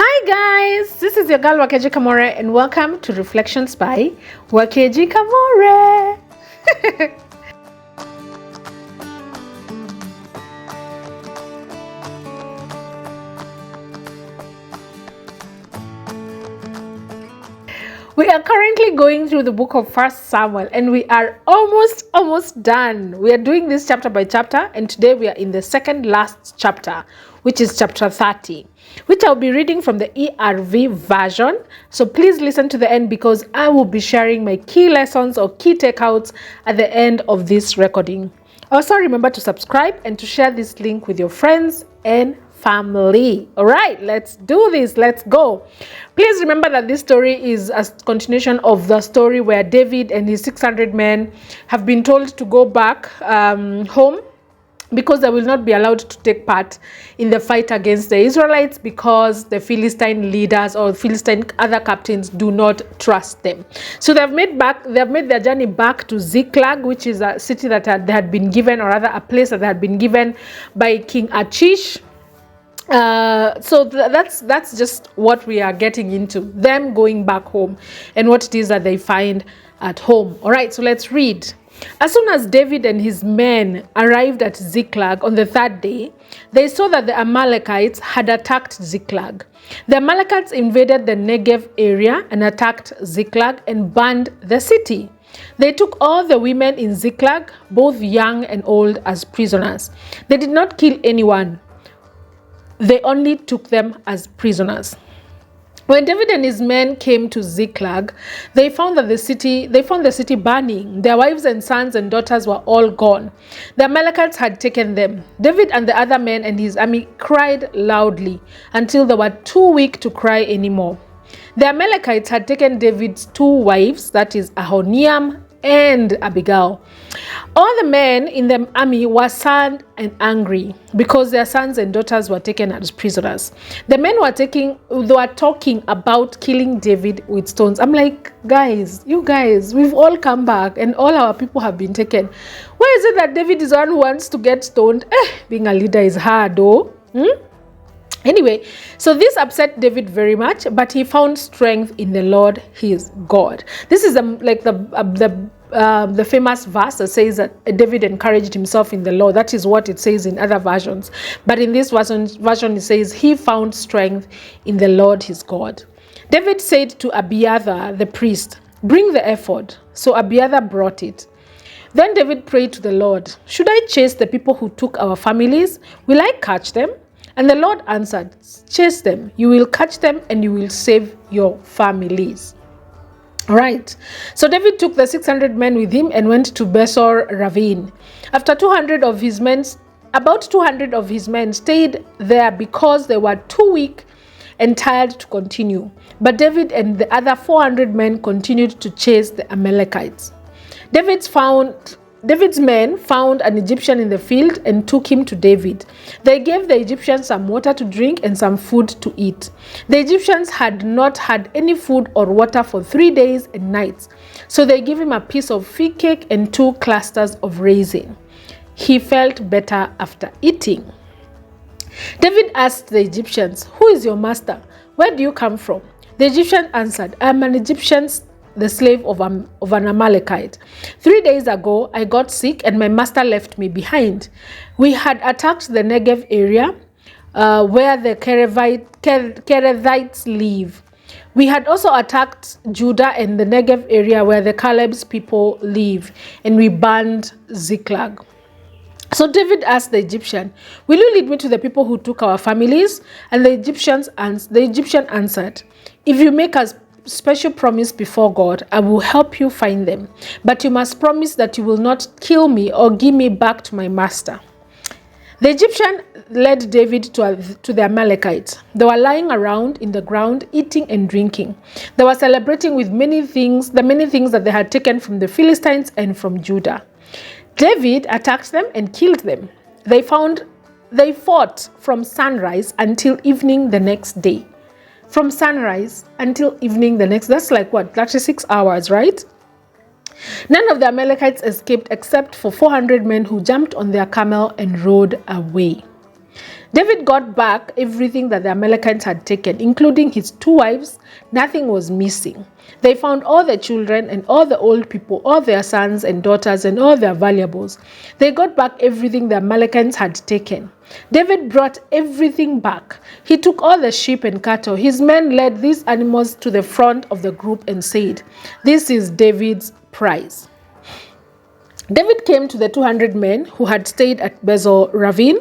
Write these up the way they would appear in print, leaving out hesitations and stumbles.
Hi guys, this is your girl Wakeji Kamore and welcome to Reflections by Wakeji Kamore. We are currently going through the book of 1 Samuel and we are almost done. We are doing this chapter by chapter and today we are in the second last chapter, which is chapter 30, which I'll be reading from the ERV version. So please listen to the end because I will be sharing my key lessons or key takeouts at the end of this recording. Also remember to subscribe and to share this link with your friends and family. All right, let's do this. Let's go. Please remember that this story is a continuation of the story where David and his 600 men have been told to go back home because they will not be allowed to take part in the fight against the Israelites because the Philistine leaders or Philistine other captains do not trust them. So they've made their journey back to Ziklag, which is a city that they had been given, or rather a place that they had been given by King Achish. So that's just what we are getting into, them going back home and what it is that they find at home. All right, so let's read. As soon as David and his men arrived at Ziklag on the third day, they saw that the Amalekites had attacked Ziklag. The Amalekites invaded the Negev area and attacked Ziklag and burned the city. They took all the women in Ziklag, both young and old, as prisoners. They did not kill anyone. They only took them as prisoners. When David and his men came to Ziklag, they found the city burning. Their wives and sons and daughters were all gone. The Amalekites had taken them. David and the other men and his army cried loudly until they were too weak to cry anymore. The Amalekites had taken David's two wives, that is Ahinoam and Abigail. All the men in the army were sad and angry because their sons and daughters were taken as prisoners. The men were talking about killing David with stones. I'm like, you guys, we've all come back and all our people have been taken. Why is it that David is the one who wants to get stoned? Being a leader is hard, though. Anyway, so this upset David very much, but he found strength in the Lord his God. This is the famous verse that says that David encouraged himself in the Lord. That is what it says in other versions. But in this version it says he found strength in the Lord his God. David said to Abiathar the priest, "Bring the ephod." So Abiathar brought it. Then David prayed to the Lord, "Should I chase the people who took our families? Will I catch them?" And the Lord answered, "Chase them. You will catch them and you will save your families." All right. So David took the 600 men with him and went to Besor Ravine. About 200 of his men stayed there because they were too weak and tired to continue. But David and the other 400 men continued to chase the Amalekites. David's men found an Egyptian in the field and took him to David. They gave the Egyptian some water to drink and some food to eat. The Egyptians had not had any food or water for 3 days and nights, so they gave him a piece of fig cake and 2 clusters of raisin. He felt better after eating. David asked the Egyptians, "Who is your master? Where do you come from?" The Egyptian answered, "I am an Egyptian, the slave of an Amalekite. 3 days ago, I got sick and my master left me behind. We had attacked the Negev area where the Kerethites live. We had also attacked Judah and the Negev area where the Caleb's people live, and we burned Ziklag." So David asked the Egyptian, "Will you lead me to the people who took our families?" And the Egyptian answered, "If you make us special promise before God, I will help you find them. But you must promise that you will not kill me or give me back to my master." The Egyptian led David to the Amalekites. They were lying around in the ground, eating and drinking. They were celebrating with the many things that they had taken from the Philistines and from Judah. David attacked them and killed them. They fought from sunrise until evening the next day. From sunrise until evening the next, that's like what, 36 hours, right? None of the Amalekites escaped except for 400 men who jumped on their camel and rode away. David got back everything that the Amalekites had taken, including his 2 wives. Nothing was missing. They found all the children and all the old people, all their sons and daughters and all their valuables. They got back everything the Amalekites had taken. David brought everything back. He took all the sheep and cattle. His men led these animals to the front of the group and said, "This is David's prize." David came to the 200 men who had stayed at Bezel Ravine.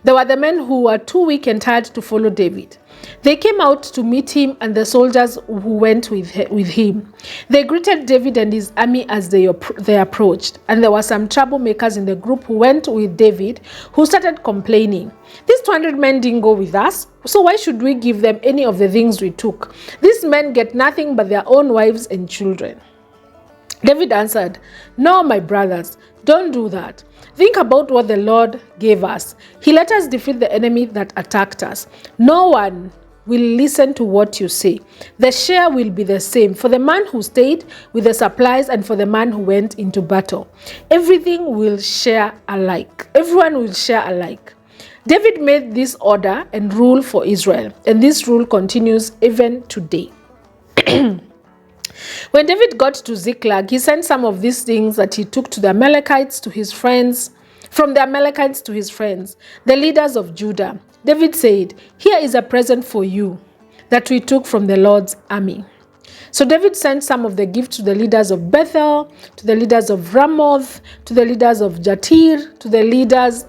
They were the men who were too weak and tired to follow David. They came out to meet him and the soldiers who went with him. They greeted David and his army as they approached, and there were some troublemakers in the group who went with David who started complaining. "These 200 men didn't go with us, so why should we give them any of the things we took? These men get nothing but their own wives and children." David answered, "No, my brothers, don't do that. Think about what the Lord gave us. He let us defeat the enemy that attacked us. No one will listen to what you say. The share will be the same for the man who stayed with the supplies and for the man who went into battle. Everyone will share alike." David made this order and rule for Israel, and this rule continues even today. When David got to Ziklag, he sent some of these things that he took to the Amalekites to his friends, from the Amalekites to his friends, the leaders of Judah. David said, "Here is a present for you that we took from the Lord's army." So David sent some of the gifts to the leaders of Bethel, to the leaders of Ramoth, to the leaders of Jatir, to the leaders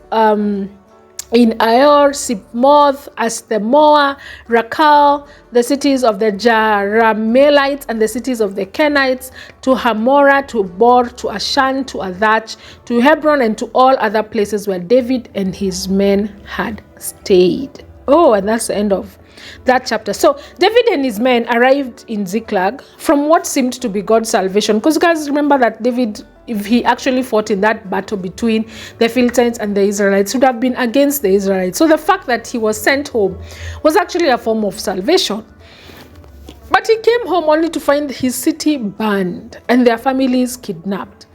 in Aor, Sipmoth, Asthemoa, Rakal, the cities of the Jaramelites and the cities of the Kenites, to Hamorah, to Bor, to Ashan, to Adach, to Hebron, and to all other places where David and his men had stayed. Oh, and that's the end of that chapter. So David and his men arrived in Ziklag from what seemed to be God's salvation. Because you guys remember that David, if he actually fought in that battle between the Philistines and the Israelites, would have been against the Israelites. So the fact that he was sent home was actually a form of salvation. But he came home only to find his city burned and their families kidnapped.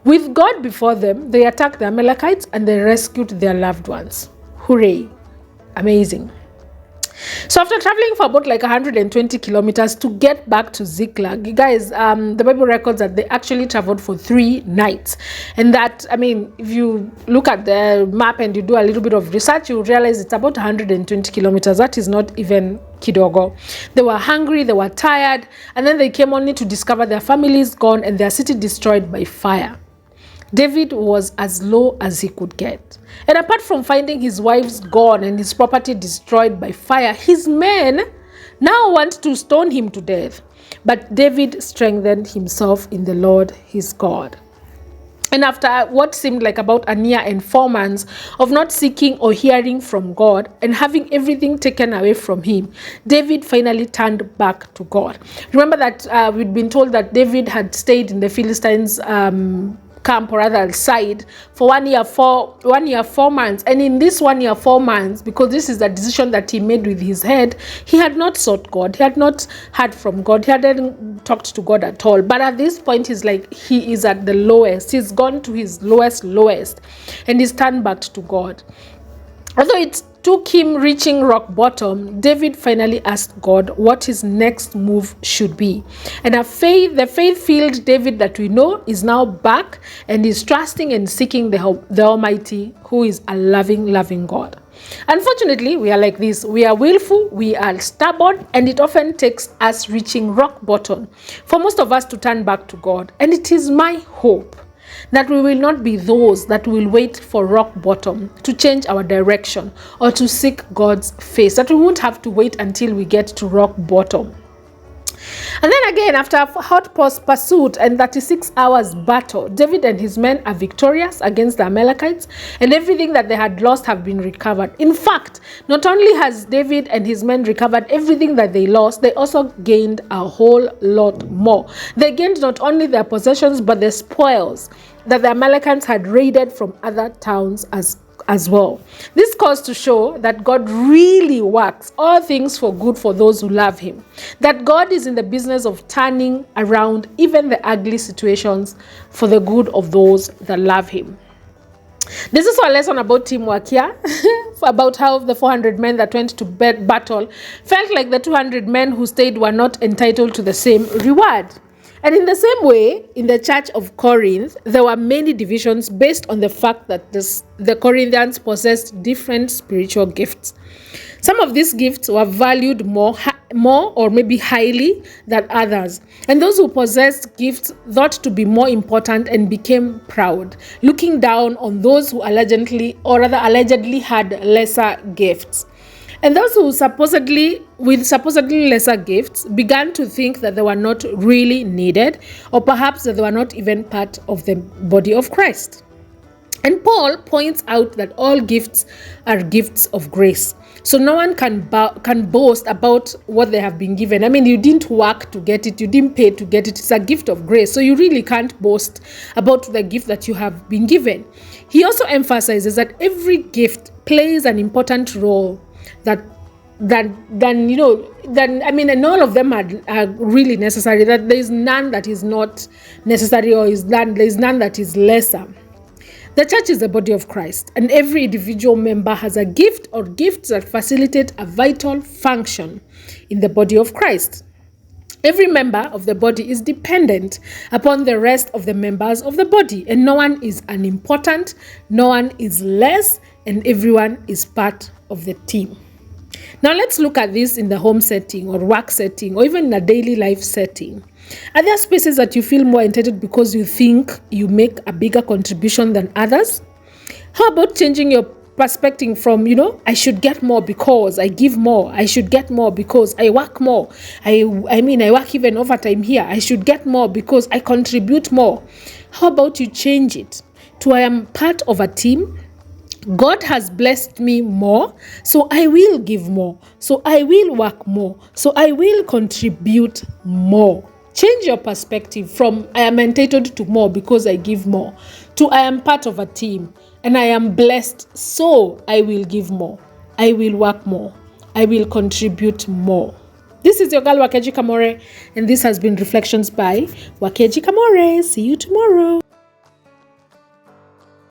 With God before them, they attacked the Amalekites and they rescued their loved ones. Hooray! Amazing. So after traveling for about 120 kilometers to get back to Ziklag, you guys, the Bible records that they actually traveled for 3 nights. And that, if you look at the map and you do a little bit of research, you realize it's about 120 kilometers. That is not even kidogo. They were hungry, they were tired, and then they came only to discover their families gone and their city destroyed by fire. David was as low as he could get. And apart from finding his wives gone and his property destroyed by fire, his men now want to stone him to death. But David strengthened himself in the Lord his God. And after what seemed like about a year and 4 months of not seeking or hearing from God and having everything taken away from him, David finally turned back to God. Remember that we'd been told that David had stayed in the Philistines' camp, or rather side, for 1 year, 4 months. And in this 1 year, 4 months, because this is the decision that he made with his head, he had not sought God. He had not heard from God. He hadn't talked to God at all. But at this point, he is at the lowest. He's gone to his lowest, and he's turned back to God. Although it took him reaching rock bottom, David finally asked God what his next move should be. And the faith-filled David that we know is now back and is trusting and seeking the Almighty, who is a loving God. Unfortunately, we are like this. We are willful, we are stubborn, and it often takes us reaching rock bottom for most of us to turn back to God. And it is my hope that we will not be those that will wait for rock bottom to change our direction or to seek God's face, that we won't have to wait until we get to rock bottom. And then again, after a hot pursuit and 36 hours battle, David and his men are victorious against the Amalekites, and everything that they had lost have been recovered. In fact, not only has David and his men recovered everything that they lost, they also gained a whole lot more. They gained not only their possessions, but the spoils that the Amalekites had raided from other towns as well. This goes to show that God really works all things for good for those who love him. That God is in the business of turning around even the ugly situations for the good of those that love him. There's also a lesson about teamwork here, about how the 400 men that went to battle felt like the 200 men who stayed were not entitled to the same reward. And in the same way, in the church of Corinth, there were many divisions based on the fact that the Corinthians possessed different spiritual gifts. Some of these gifts were valued more or maybe highly than others. And those who possessed gifts thought to be more important and became proud, looking down on those who allegedly had lesser gifts. And those who supposedly lesser gifts began to think that they were not really needed, or perhaps that they were not even part of the body of Christ. And Paul points out that all gifts are gifts of grace. So no one can boast about what they have been given. I mean, you didn't work to get it. You didn't pay to get it. It's a gift of grace. So you really can't boast about the gift that you have been given. He also emphasizes that every gift plays an important role and all of them are really necessary, that there is none that is not necessary, or there is none that is lesser. The church is the body of Christ, and every individual member has a gift or gifts that facilitate a vital function in the body of Christ. Every member of the body is dependent upon the rest of the members of the body, and no one is unimportant, no one is less, and everyone is part of the team. Now let's look at this in the home setting or work setting or even in a daily life setting. Are there spaces that you feel more entitled because you think you make a bigger contribution than others? How about changing your perspective from, I should get more because I give more. I should get more because I work more. I work even overtime here. I should get more because I contribute more. How about you change it to I am part of a team? God has blessed me more, so I will give more. So I will work more. So I will contribute more. Change your perspective from I am entitled to more because I give more to I am part of a team and I am blessed, so I will give more. I will work more. I will contribute more. This is your girl Wakeji Kamore, and this has been Reflections by Wakeji Kamore. See you tomorrow.